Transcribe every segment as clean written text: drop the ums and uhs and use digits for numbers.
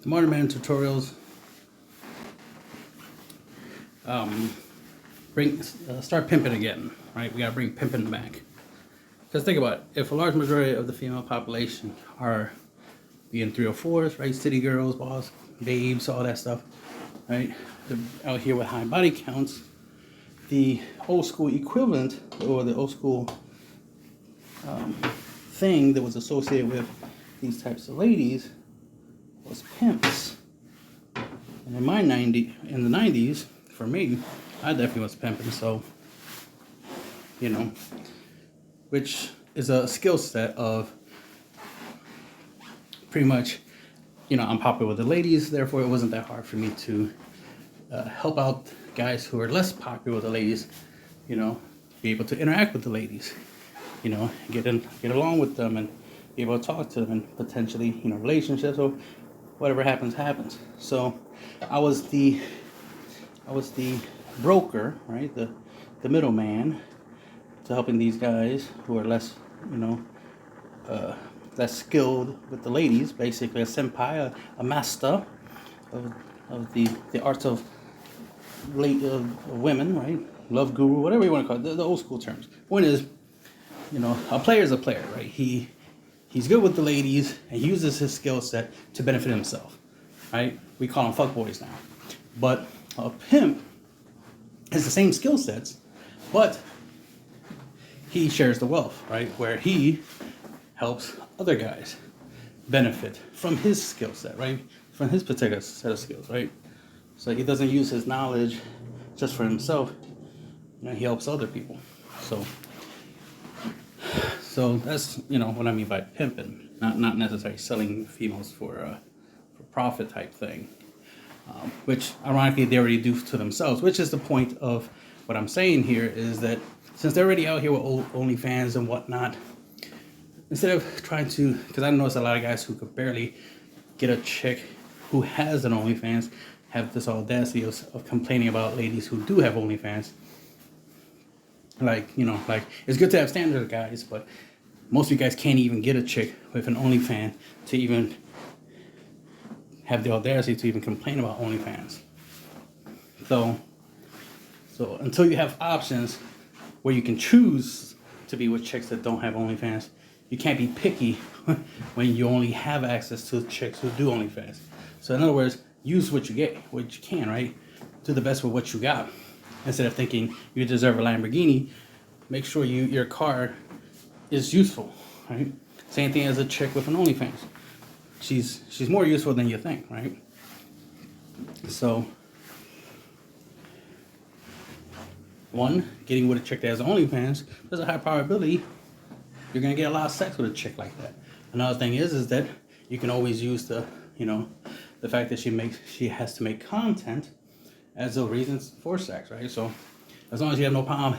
the Modern Man tutorials start pimping again, right? We gotta bring pimping back. Because think about it, if a large majority of the female population are being 304s, right? City girls, boss, babes, all that stuff, right? They're out here with high body counts. The old school equivalent, or the old school thing that was associated with these types of ladies was pimps. And in the 90s, for me, I definitely was pimping. So, which is a skill set of pretty much, I'm popular with the ladies. Therefore, it wasn't that hard for me to help out guys who are less popular with the ladies. Be able to interact with the ladies. Get along with them and be able to talk to them and potentially, relationships or whatever happens. So I was the broker, right? The middleman to helping these guys who are less, less skilled with the ladies, basically a senpai, a master of the arts of women, right? Love guru, whatever you want to call it, the old school terms. Point is, a player is a player, right? He's good with the ladies and he uses his skill set to benefit himself, right? We call them fuckboys now. But a pimp has the same skill sets, but he shares the wealth, right? Where he helps other guys benefit from his skill set, right? From his particular set of skills, right? So he doesn't use his knowledge just for himself. He helps other people. So that's what I mean by pimping, not necessarily selling females for profit type thing, which ironically they already do to themselves. Which is the point of what I'm saying here is that since they're already out here with OnlyFans and whatnot, instead of trying to, because I notice a lot of guys who could barely get a chick who has an OnlyFans have this audacity of complaining about ladies who do have OnlyFans. Like it's good to have standard guys, but most of you guys can't even get a chick with an OnlyFans to even have the audacity to even complain about OnlyFans. So until you have options where you can choose to be with chicks that don't have OnlyFans, you can't be picky when you only have access to chicks who do OnlyFans. So in other words, use what you can, right? Do the best with what you got. Instead of thinking you deserve a Lamborghini, make sure your car is useful, right? Same thing as a chick with an OnlyFans. She's more useful than you think, right? So, one, getting with a chick that has NoFans, there's a high probability you're gonna get a lot of sex with a chick like that. Another thing is that you can always use the fact that she has to make content as a reason for sex, right? So as long as you have no problem,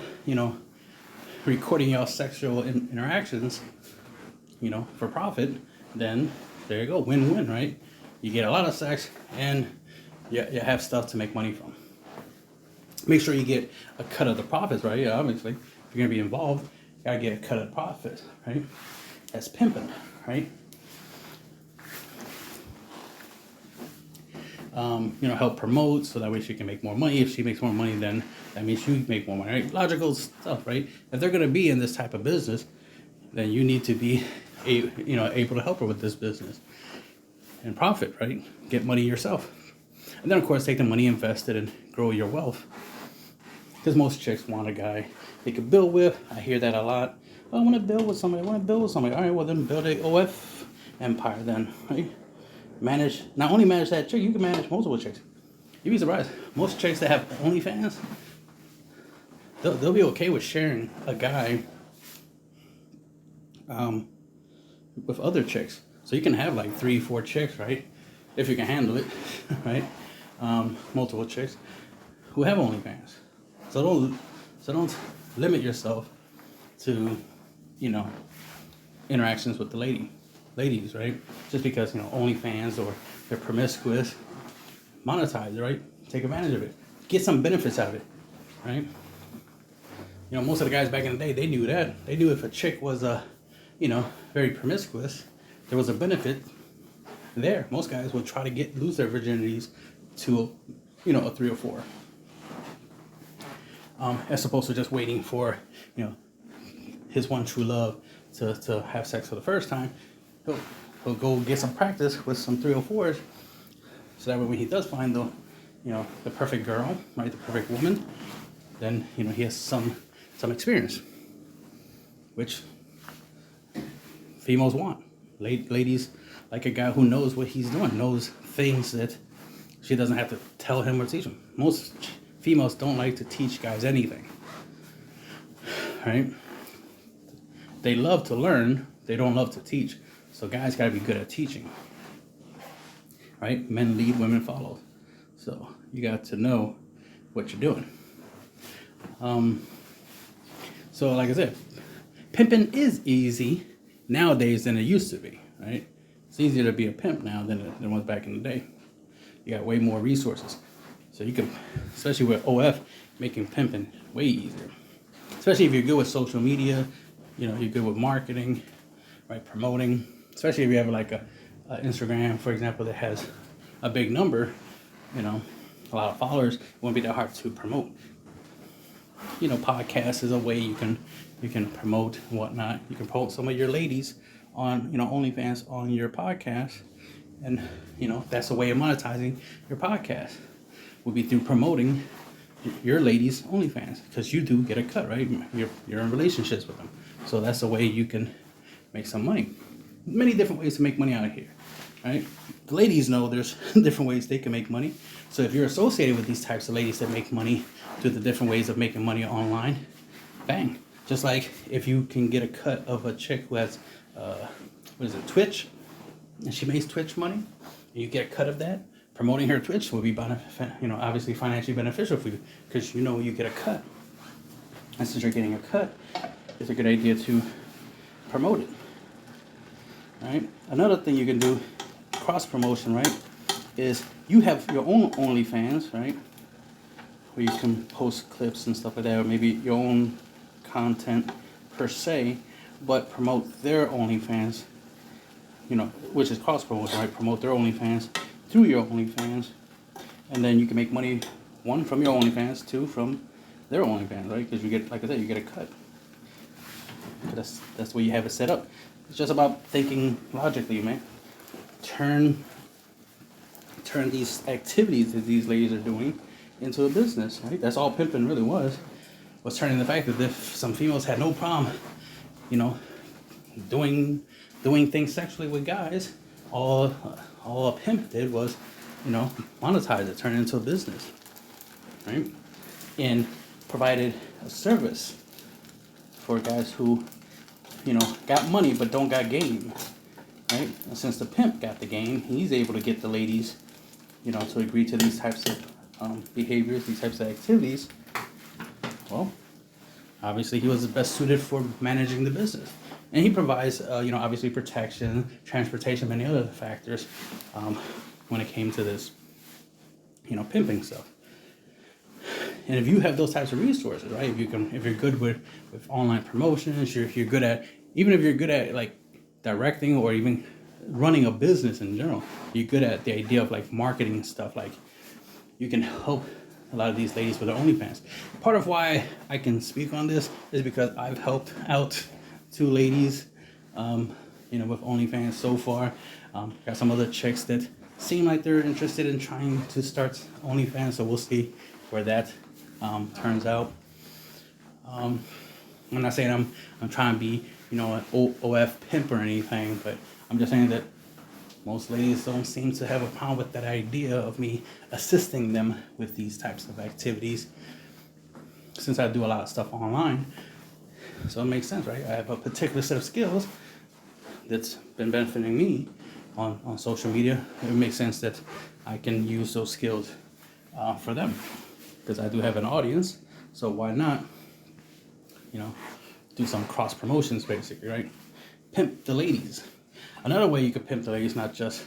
recording your sexual interactions, for profit, then there you go, win-win, right? You get a lot of sex and you have stuff to make money from. Make sure you get a cut of the profits, right? Yeah, obviously, if you're gonna be involved, you gotta get a cut of the profits, right? That's pimping, right? Help promote so that way she can make more money. If she makes more money, then that means you make more money, right? Logical stuff, right? If they're gonna be in this type of business, then you need to be, able to help her with this business and profit, right? Get money yourself, and then of course take the money invested and grow your wealth. Because most chicks want a guy they could build with. I hear that a lot. Oh, I want to build with somebody. All right, well then build a OF empire then, right? Not only manage that chick, you can manage multiple chicks. You'd be surprised. Most chicks that have OnlyFans, they'll be okay with sharing a guy with other chicks. So you can have like 3-4 chicks, right? If you can handle it, right? Multiple chicks who have OnlyFans. So don't limit yourself to, interactions with the ladies, right? Just because, OnlyFans or they're promiscuous, monetize it, right? Take advantage of it. Get some benefits out of it, right? Most of the guys back in the day, they knew that. They knew if a chick was, very promiscuous, there was a benefit there, most guys will try to lose their virginities to, a 3 or 4. As opposed to just waiting for, his one true love to have sex for the first time. He'll go get some practice with some 304s, so that way when he does find the perfect girl, right, the perfect woman, then he has some experience, which females want. Ladies like a guy who knows what he's doing, knows things that she doesn't have to tell him or teach him. Most females don't like to teach guys anything, right? They love to learn, they don't love to teach. So guys gotta be good at teaching, right? Men lead, women follow. So you got to know what you're doing. So like I said, pimping is easy nowadays than it used to be, right? It's easier to be a pimp now than it was back in the day. You got way more resources. So you can, especially with OF, making pimping way easier. Especially if you're good with social media, you're good with marketing, right? Promoting. Especially if you have like a Instagram, for example, that has a big number, a lot of followers, it won't be that hard to promote. Podcast is a way you can promote and whatnot. You can promote some of your ladies on, OnlyFans on your podcast. And, that's a way of monetizing your podcast. Would be through promoting your ladies' OnlyFans, because you do get a cut, right? You're in relationships with them. So that's a way you can make some money. Many different ways to make money out of here, right? The ladies know there's different ways they can make money. So if you're associated with these types of ladies that make money through the different ways of making money online, bang. Just like if you can get a cut of a chick who has, Twitch, and she makes Twitch money, and you get a cut of that, promoting her Twitch will be obviously financially beneficial for you, because you get a cut. And since you're getting a cut, it's a good idea to promote it. Right? Another thing you can do, cross promotion, right, is you have your own OnlyFans, right, where you can post clips and stuff like that, or maybe your own content per se, but promote their OnlyFans, which is cross promotion, right? Promote their OnlyFans through your OnlyFans, and then you can make money, one, from your OnlyFans, two, from their OnlyFans, right? Because you get, like I said, you get a cut. That's the way you have it set up. It's just about thinking logically, man. Turn these activities that these ladies are doing into a business, right? That's all pimping really was turning the fact that if some females had no problem, doing things sexually with guys, all a pimp did was, monetize it, turn it into a business, right? And provided a service for guys who, got money but don't got game, right? And since the pimp got the game, he's able to get the ladies, to agree to these types of behaviors, these types of activities. Well, obviously he was the best suited for managing the business. And he provides, obviously protection, transportation, many other factors when it came to this, pimping stuff. And if you have those types of resources, right? If you're good with online promotions, you're good at, even if you're good at like directing or even running a business in general, you're good at the idea of like marketing and stuff. Like you can help a lot of these ladies with their OnlyFans. Part of why I can speak on this is because I've helped out 2 ladies, with OnlyFans so far. Got some other chicks that seem like they're interested in trying to start OnlyFans, so we'll see where that turns out. I'm not saying I'm trying to be, an OF pimp or anything, but I'm just saying that most ladies don't seem to have a problem with that idea of me assisting them with these types of activities, since I do a lot of stuff online. So it makes sense, right? I have a particular set of skills that's been benefiting me on social media. It makes sense that I can use those skills for them, because I do have an audience. So why not, do some cross promotions, basically, right? Pimp the ladies. Another way you could pimp the ladies, not just,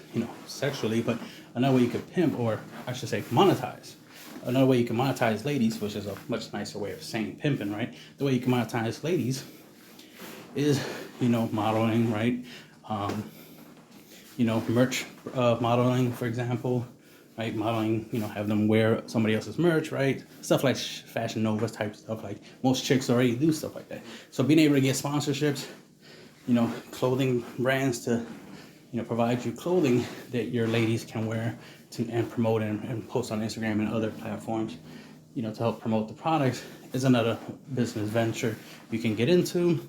sexually, but another way you could pimp, or I should say monetize. Another way you can monetize ladies, which is a much nicer way of saying pimping, right? The way you can monetize ladies is, modeling, right? merch modeling, for example, right? Modeling, have them wear somebody else's merch, right? Stuff like Fashion Nova type stuff. Like most chicks already do stuff like that. So being able to get sponsorships, clothing brands to, provide you clothing that your ladies can wear and promote and post on Instagram and other platforms, to help promote the products is another business venture you can get into.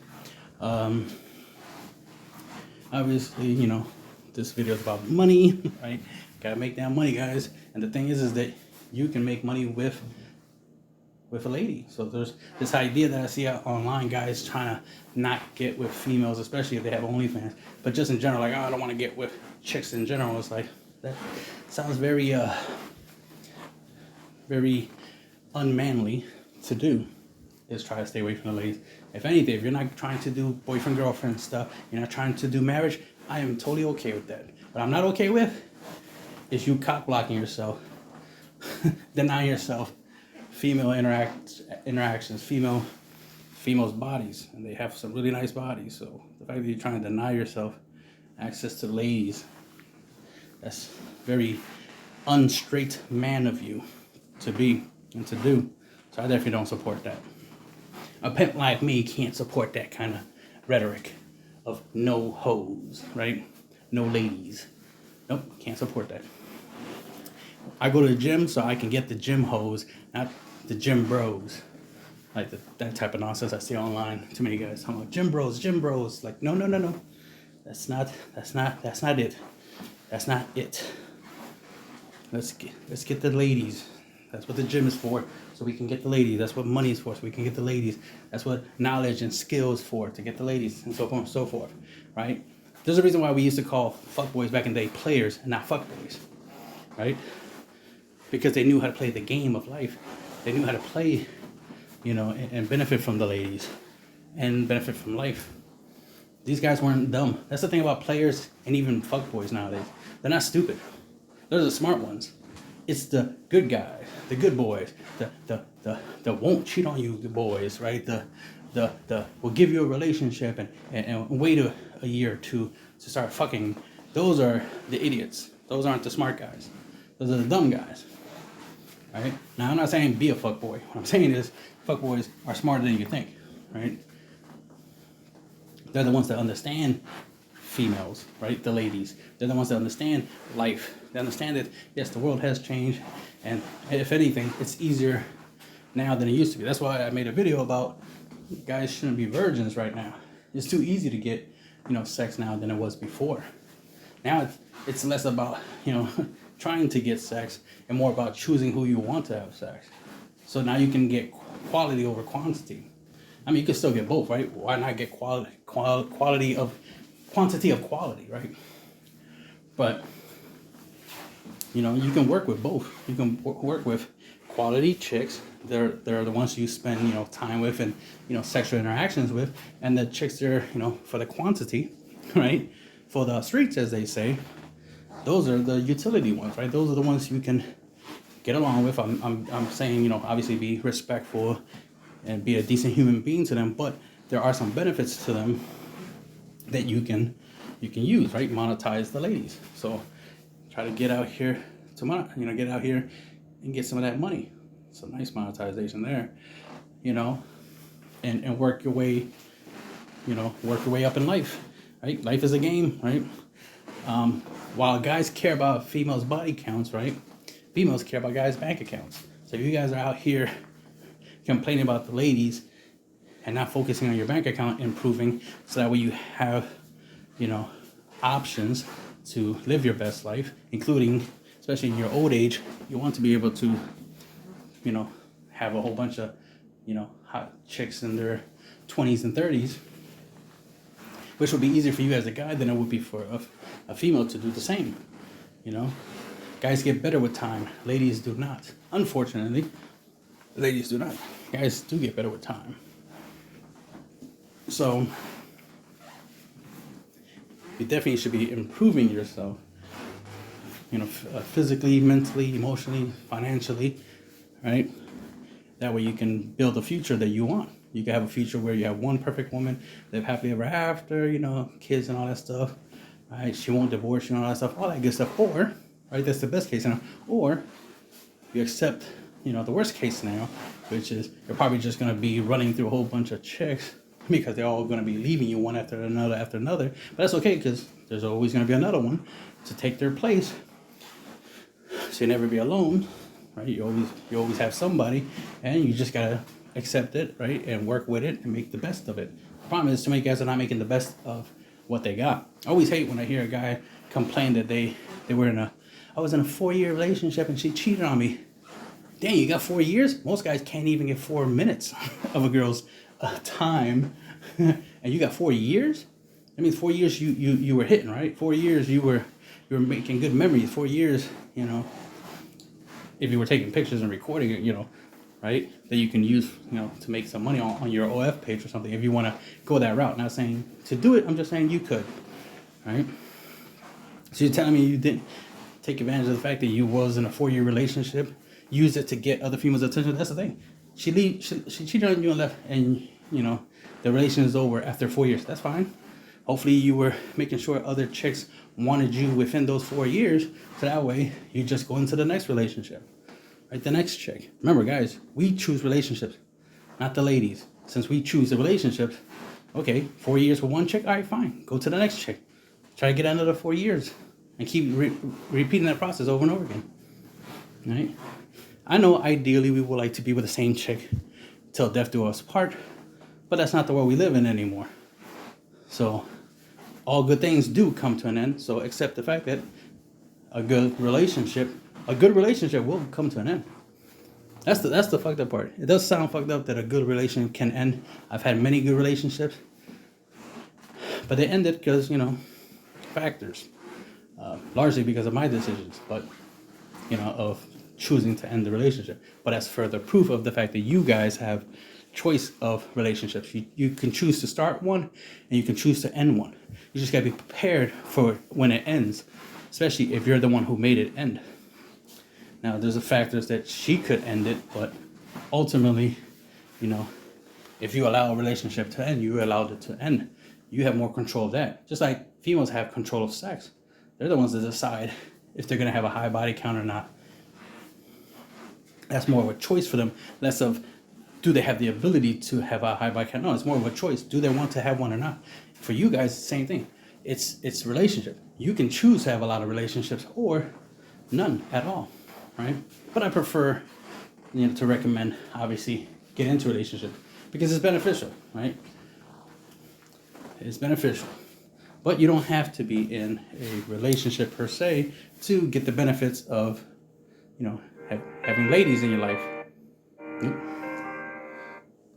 Obviously, this video is about money, right? Gotta make that money, guys. And the thing is that you can make money with a lady. So there's this idea that I see out online, guys trying to not get with females, especially if they have OnlyFans, but just in general, like, oh, I don't want to get with chicks in general. It's like, that sounds very very unmanly to do, is try to stay away from the ladies. If anything, if you're not trying to do boyfriend girlfriend stuff, you're not trying to do marriage, I am totally okay with that. What I'm not okay with is you cock blocking yourself, denying yourself female interactions, females' bodies, and they have some really nice bodies. So the fact that you're trying to deny yourself access to ladies, that's very unstraight man of you to be and to do. So I definitely don't support that. A pimp like me can't support that kind of rhetoric of no hoes, right? No ladies. Nope, can't support that. I go to the gym so I can get the gym hoes, not the gym bros. Like that type of nonsense I see online. Too many guys talking about gym bros. Like, no. That's not it. That's not it. Let's get the ladies. That's what the gym is for, so we can get the ladies. That's what money is for, so we can get the ladies. That's what knowledge and skills for, to get the ladies, and so on and so forth, right? There's a reason why we used to call fuckboys back in the day players and not fuckboys, right? Because they knew how to play the game of life. They knew how to play, and benefit from the ladies and benefit from life. These guys weren't dumb. That's the thing about players and even fuckboys nowadays. They're not stupid. They're the smart ones. It's the good guys, the good boys, the won't cheat on you boys, right? The will give you a relationship and wait a year or two to start fucking. Those are the idiots. Those aren't the smart guys. Those are the dumb guys, right? Now, I'm not saying be a fuckboy. What I'm saying is fuckboys are smarter than you think, right? They're the ones that understand females, right? The ladies. They're the ones that understand life. They understand that, yes, the world has changed, and if anything, it's easier now than it used to be. That's why I made a video about guys shouldn't be virgins right now. It's too easy to get, sex now than it was before. Now it's less about, trying to get sex and more about choosing who you want to have sex. So now you can get quality over quantity. I mean, you can still get both, right? Why not get quantity of quality, right? But you can work with both. You can work with quality chicks. They're the ones you spend time with and sexual interactions with, and the chicks they're for the quantity, right? For the streets, as they say. Those are the utility ones, right? Those are the ones you can get along with. I'm saying obviously be respectful and be a decent human being to them, but there are some benefits to them that you can use, right? Monetize the ladies. So try to get out here get out here and get some of that money. Some nice monetization there, and work your way, up in life, right? Life is a game, right? While guys care about females' body counts, right? Females care about guys' bank accounts. So if you guys are out here complaining about the ladies and not focusing on your bank account improving, so that way you have, options to live your best life, including, especially in your old age, you want to be able to, have a whole bunch of, hot chicks in their 20s and 30s, which would be easier for you as a guy than it would be for a female to do the same, Guys get better with time. Ladies do not. Unfortunately, ladies do not. Guys do get better with time. So, you definitely should be improving yourself, physically, mentally, emotionally, financially, right? That way you can build a future that you want. You can have a future where you have one perfect woman, live happily ever after, kids and all that stuff, right? She won't divorce you and all that stuff, all that good stuff. Or, right, that's the best case scenario. Or you accept, the worst case scenario, which is you're probably just going to be running through a whole bunch of chicks because they're all going to be leaving you one after another after another. But that's okay, because there's always going to be another one to take their place. So you never be alone, right? You always have somebody, and you just got to accept it, right? And work with it and make the best of it. The problem is, too many guys are not making the best of what they got. I always hate when I hear a guy complain that they were I was in a 4-year relationship and she cheated on me. Dang, you got 4 years? Most guys can't even get 4 minutes of a girl's time. And you got 4 years? That means 4 years you were hitting, right? 4 years you were making good memories. 4 years, if you were taking pictures and recording it, right? That you can use, to make some money on your OF page or something if you want to go that route. Not saying to do it, I'm just saying you could, right? So you're telling me you didn't take advantage of the fact that you was in a 4-year relationship, use it to get other females' attention? That's the thing. She cheated on you and left, and the relation is over after 4 years. That's fine. Hopefully you were making sure other chicks wanted you within those 4 years, so that way you just go into the next relationship, right? The next chick. Remember, guys, we choose relationships, not the ladies. Since we choose the relationships, okay, 4 years with one chick, all right, fine. Go to the next chick. Try to get another 4 years and keep repeating that process over and over again, right? I know ideally we would like to be with the same chick till death do us part, but that's not the world we live in anymore. So all good things do come to an end. So accept the fact that a good relationship will come to an end. That's the fucked up part. It does sound fucked up that a good relationship can end. I've had many good relationships, but they ended because, factors. Largely because of my decisions, but, of choosing to end the relationship. But that's further proof of the fact that you guys have choice of relationships. You can choose to start one and you can choose to end one. You just got to be prepared for when it ends, especially if you're the one who made it end. Now, there's the factors that she could end it, but ultimately, if you allow a relationship to end, you allowed it to end. You have more control of that. Just like females have control of sex. They're the ones that decide if they're going to have a high body count or not. That's more of a choice for them, less of do they have the ability to have a high body count. No, it's more of a choice. Do they want to have one or not? For you guys, same thing. It's relationship. You can choose to have a lot of relationships or none at all, right? But I prefer, to recommend, obviously, get into a relationship because it's beneficial, right? It's beneficial. But you don't have to be in a relationship per se to get the benefits of, having ladies in your life. Yep.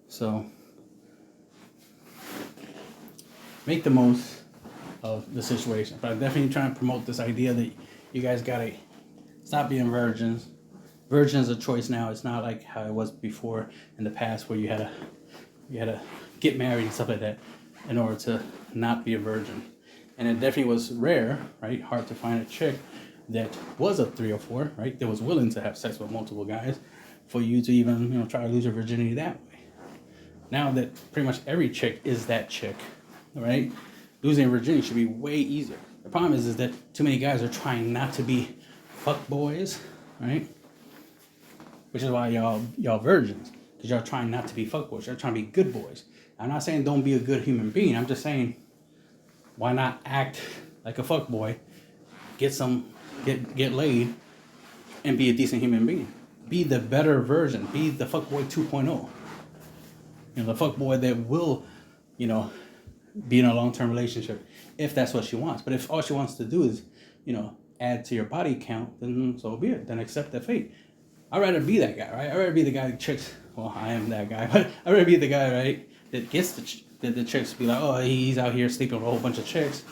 So, make the most of the situation. But I'm definitely trying to promote this idea that you guys gotta stop being virgins. Virgin is a choice now. It's not like how it was before in the past where you had to get married and stuff like that in order to not be a virgin. And it definitely was rare, right? Hard to find a chick that was a 3 or 4, right? That was willing to have sex with multiple guys for you to even, try to lose your virginity that way. Now that pretty much every chick is that chick, right? Losing virginity should be way easier. The problem is that too many guys are trying not to be fuck boys, right? Which is why y'all virgins, because y'all trying not to be fuck boys. Y'all trying to be good boys. I'm not saying don't be a good human being. I'm just saying, why not act like a fuck boy, get laid, and be a decent human being? Be the better version. Be the fuck boy 2.0. The fuck boy that will, be in a long-term relationship if that's what she wants. But if all she wants to do is, add to your body count, then so be it. Then accept that fate. I'd rather be that guy, right? I'd rather be the guy that chicks. Well, I am that guy, but I'd rather be the guy, right, that gets the chicks be like, oh, he's out here sleeping with a whole bunch of chicks.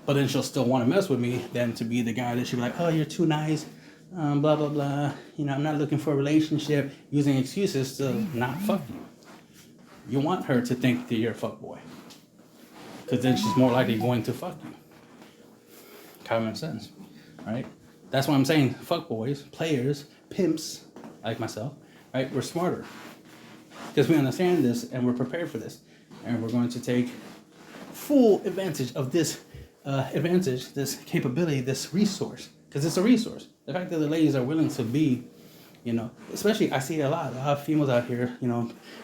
But then she'll still want to mess with me than to be the guy that she'll be like, oh, you're too nice, blah, blah, blah. I'm not looking for a relationship, using excuses to not fuck you. You want her to think that you're a fuck boy. Because then she's more likely going to fuck you. Common sense, right? That's why I'm saying fuck boys, players, pimps, like myself, right? We're smarter. Because we understand this and we're prepared for this. And we're going to take full advantage of this advantage, this capability, this resource, because it's a resource. The fact that the ladies are willing to be, especially I see a lot of females out here,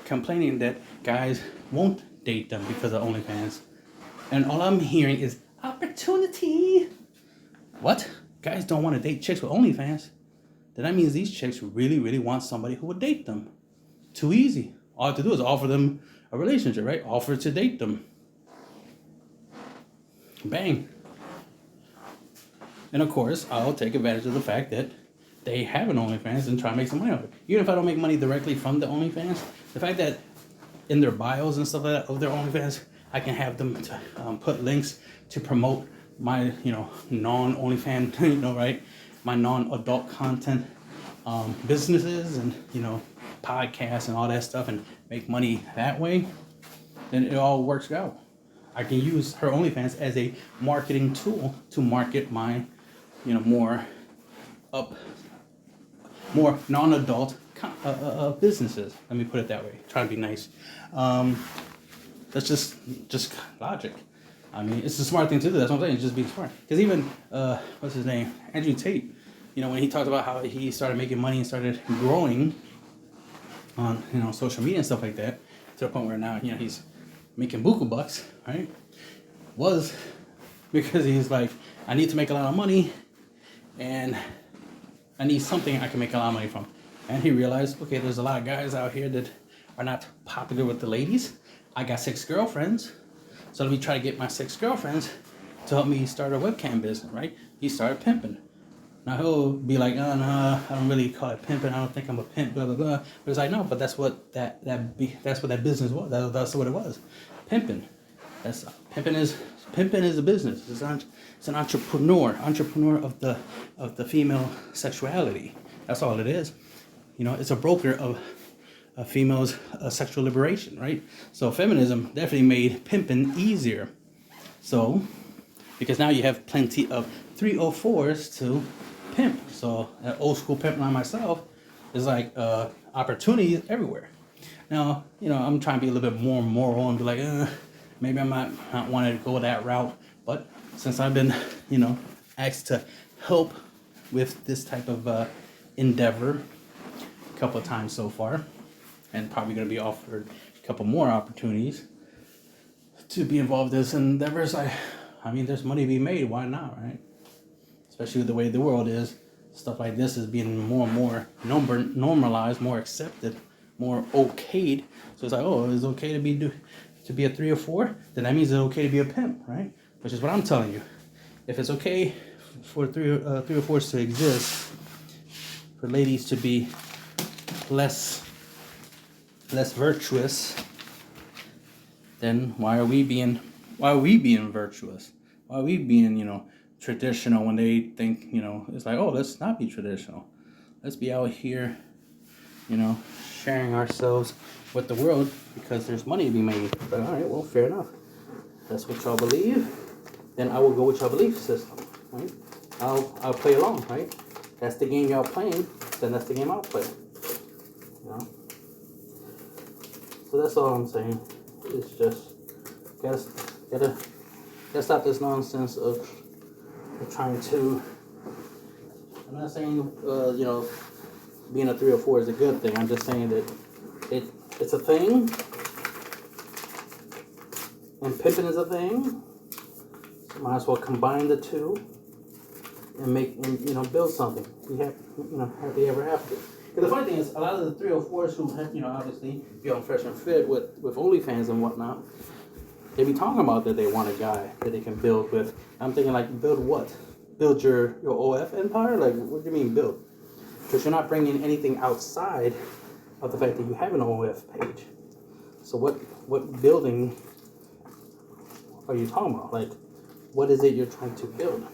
complaining that guys won't date them because of OnlyFans. And all I'm hearing is opportunity. What? Guys don't want to date chicks with OnlyFans? Then that means these chicks really, really want somebody who would date them. Too easy. All I have to do is offer them a relationship, right? Offer to date them. Bang. And of course, I'll take advantage of the fact that they have an OnlyFans and try to make some money off it. Even if I don't make money directly from the OnlyFans, the fact that in their bios and stuff like that of their OnlyFans, I can have them to, put links to promote my, non-OnlyFans, right? My non-adult content businesses and, podcasts and all that stuff and make money that way, then it all works out. I can use her OnlyFans as a marketing tool to market my, more non-adult businesses. Let me put it that way. Try to be nice. That's just logic. I mean, it's a smart thing to do. That's what I'm saying. Just being smart. Because even what's his name, Andrew Tate. When he talked about how he started making money and started growing on social media and stuff like that, to the point where now he's making buku bucks, right? Was because he's like, I need to make a lot of money, and I need something I can make a lot of money from. And he realized, okay, there's a lot of guys out here that are not popular with the ladies. I got 6 girlfriends, so let me try to get my 6 girlfriends to help me start a webcam business, right? He started pimping. Now he'll be like, oh, no, I don't really call it pimping. I don't think I'm a pimp, blah blah blah. But it's like, no, but that's what that business was. That's what it was, pimping. Pimping is a business. It's an entrepreneur of the female sexuality. That's all it is. It's a broker of a female's sexual liberation, right? So feminism definitely made pimping easier. So because now you have plenty of 304s to pimp. So an old school pimp like myself is like opportunities everywhere. Now, I'm trying to be a little bit more moral and be like, maybe I might not want to go that route. But since I've been, asked to help with this type of endeavor a couple of times so far, and probably going to be offered a couple more opportunities to be involved in this endeavors, I mean, there's money to be made. Why not, right? Especially with the way the world is, stuff like this is being more and more normalized, more accepted, more okayed. So it's like, oh, it's okay to be a 304, then that means it's okay to be a pimp, right? Which is what I'm telling you. If it's okay for 304s to exist, for ladies to be less virtuous, then why are we being virtuous? Why are we being, traditional when they think, it's like, oh, let's not be traditional. Let's be out here, sharing ourselves with the world because there's money to be made. But all right, well, fair enough. That's what y'all believe. Then I will go with your belief system, right? I'll play along, right? That's the game y'all playing, then that's the game I'll play. So that's all I'm saying. It's just gotta stop this nonsense of trying to. I'm not saying being a 304 is a good thing. I'm just saying that it's a thing, and pimping is a thing. So might as well combine the two and build something. We have happy ever after. Because the funny thing is, a lot of the 304s who have, obviously be on Fresh and Fit with OnlyFans and whatnot, they be talking about that they want a guy that they can build with. I'm thinking, like, build what? Build your OF empire? Like, what do you mean build? Because you're not bringing anything outside of the fact that you have an OF page. So what building are you talking about? Like, what is it you're trying to build?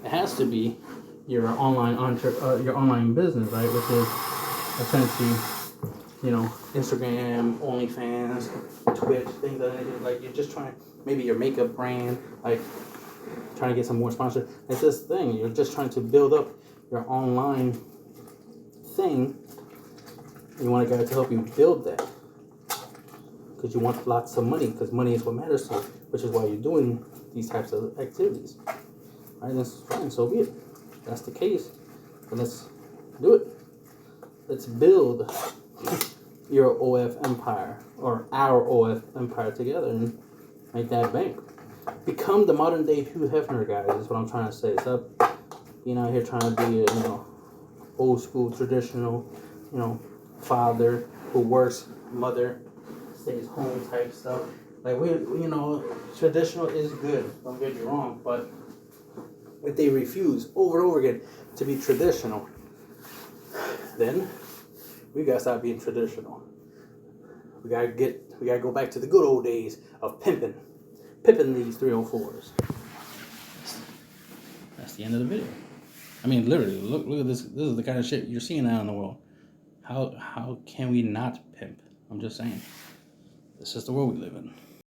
It has to be your online business, right? Which is essentially, Instagram, OnlyFans, Twitch, things like that. Like, you're just trying, maybe your makeup brand, like trying to get some more sponsors. It's this thing. You're just trying to build up your online thing. You want a guy to help you build that because you want lots of money, because money is what matters to you, which is why you're doing these types of activities. All right, that's fine, so be it. If that's the case, then let's do it. Let's build your OF empire, or our OF empire together, and make that bank. Become the modern day Hugh Hefner, guys, is what I'm trying to say. Stop being out here trying to be a, old school, traditional, father who works, mother stays home type stuff. Like, traditional is good, don't get me wrong, but if they refuse over and over again to be traditional, then we gotta stop being traditional. We gotta go back to the good old days of pimping these 304s. That's the end of the video. I mean, literally, look at this. This is the kind of shit you're seeing out in the world. How can we not pimp? I'm just saying. This is the world we live in.